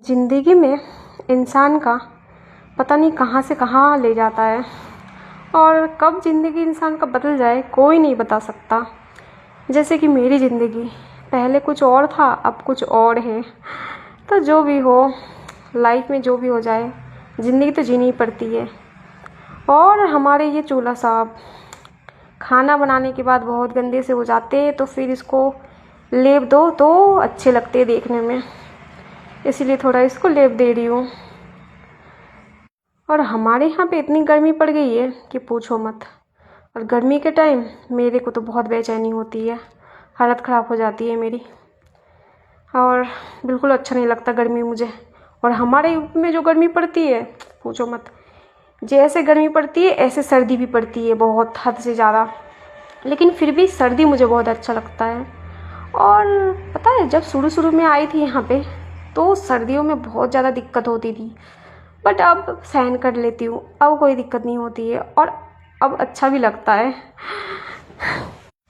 ज़िंदगी में इंसान का पता नहीं कहाँ से कहाँ ले जाता है और कब ज़िंदगी इंसान का बदल जाए कोई नहीं बता सकता। जैसे कि मेरी ज़िंदगी पहले कुछ और था, अब कुछ और है। तो जो भी हो, लाइफ में जो भी हो जाए, ज़िंदगी तो जीनी ही पड़ती है। और हमारे ये चूल्हा साहब खाना बनाने के बाद बहुत गंदे से हो जाते, तो फिर इसको लेप दो तो अच्छे लगते देखने में, इसीलिए थोड़ा इसको लेप दे रही हूँ। और हमारे यहाँ पे इतनी गर्मी पड़ गई है कि पूछो मत। और गर्मी के टाइम मेरे को तो बहुत बेचैनी होती है, हालत ख़राब हो जाती है मेरी, और बिल्कुल अच्छा नहीं लगता गर्मी मुझे। और हमारे यूपी में जो गर्मी पड़ती है पूछो मत। जैसे गर्मी पड़ती है ऐसे सर्दी भी पड़ती है, बहुत हद से ज़्यादा। लेकिन फिर भी सर्दी मुझे बहुत अच्छा लगता है। और पता है, जब शुरू शुरू में आई थी यहाँ पे तो सर्दियों में बहुत ज़्यादा दिक्कत होती थी, बट अब सहन कर लेती हूँ, अब कोई दिक्कत नहीं होती है और अब अच्छा भी लगता है।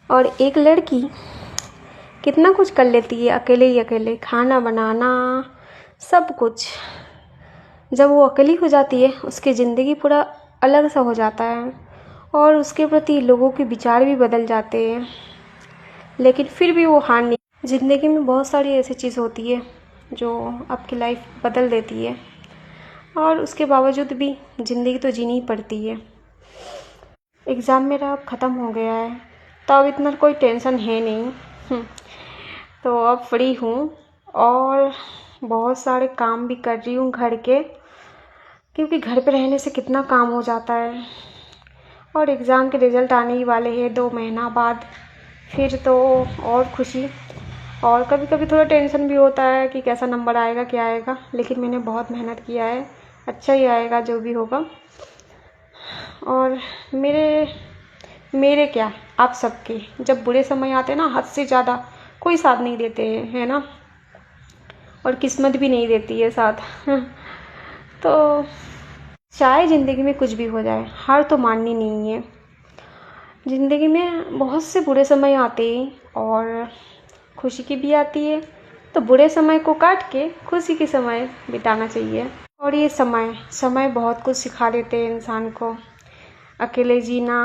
और एक लड़की कितना कुछ कर लेती है अकेले ही अकेले, खाना बनाना, सब कुछ। जब वो अकेली हो जाती है उसकी ज़िंदगी पूरा अलग सा हो जाता है और उसके प्रति लोगों के विचार भी बदल जाते हैं। लेकिन फिर भी वो हार नहीं। ज़िंदगी में बहुत सारी ऐसी चीज़ होती है जो आपकी लाइफ बदल देती है, और उसके बावजूद भी ज़िंदगी तो जीनी ही पड़ती है। एग्ज़ाम मेरा अब ख़त्म हो गया है तो अब इतना कोई टेंशन है नहीं। तो अब फ्री हूँ और बहुत सारे काम भी कर रही हूँ घर के, क्योंकि घर पे रहने से कितना काम हो जाता है। और एग्ज़ाम के रिज़ल्ट आने ही वाले हैं 2 महीना बाद, फिर तो और खुशी। और कभी कभी थोड़ा टेंशन भी होता है कि कैसा नंबर आएगा, क्या आएगा। लेकिन मैंने बहुत मेहनत किया है, अच्छा ही आएगा जो भी होगा। और मेरे क्या, आप सबके जब बुरे समय आते हैं ना, हद से ज़्यादा कोई साथ नहीं देते हैं, है ना। और किस्मत भी नहीं देती है साथ। तो चाहे ज़िंदगी में कुछ भी हो जाए, हार तो माननी नहीं है। ज़िंदगी में बहुत से बुरे समय आते हैं और खुशी की भी आती है, तो बुरे समय को काट के खुशी के समय बिताना चाहिए। और ये समय बहुत कुछ सिखा देते हैं इंसान को। अकेले जीना,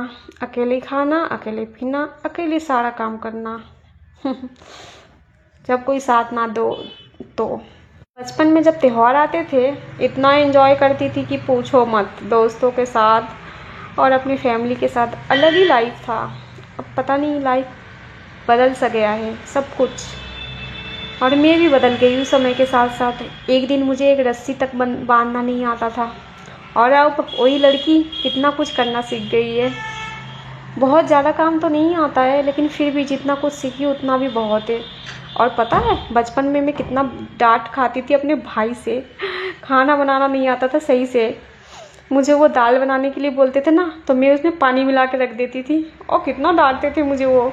अकेले खाना, अकेले पीना, अकेले सारा काम करना। जब कोई साथ ना दो तो। बचपन में जब त्यौहार आते थे इतना एंजॉय करती थी कि पूछो मत। दोस्तों के साथ और अपनी फैमिली के साथ अलग ही लाइफ था। अब पता नहीं, लाइफ बदल सा गया है सब कुछ, और मैं भी बदल गई उस समय के साथ साथ। एक दिन मुझे एक रस्सी तक बांधना नहीं आता था, और अब वही लड़की कितना कुछ करना सीख गई है। बहुत ज़्यादा काम तो नहीं आता है, लेकिन फिर भी जितना कुछ सीखी उतना भी बहुत है। और पता है, बचपन में मैं कितना डांट खाती थी अपने भाई से। खाना बनाना नहीं आता था सही से, मुझे वो दाल बनाने के लिए बोलते थे ना, तो मैं उसमें पानी मिला के रख देती थी और कितना डांटते थे मुझे वो।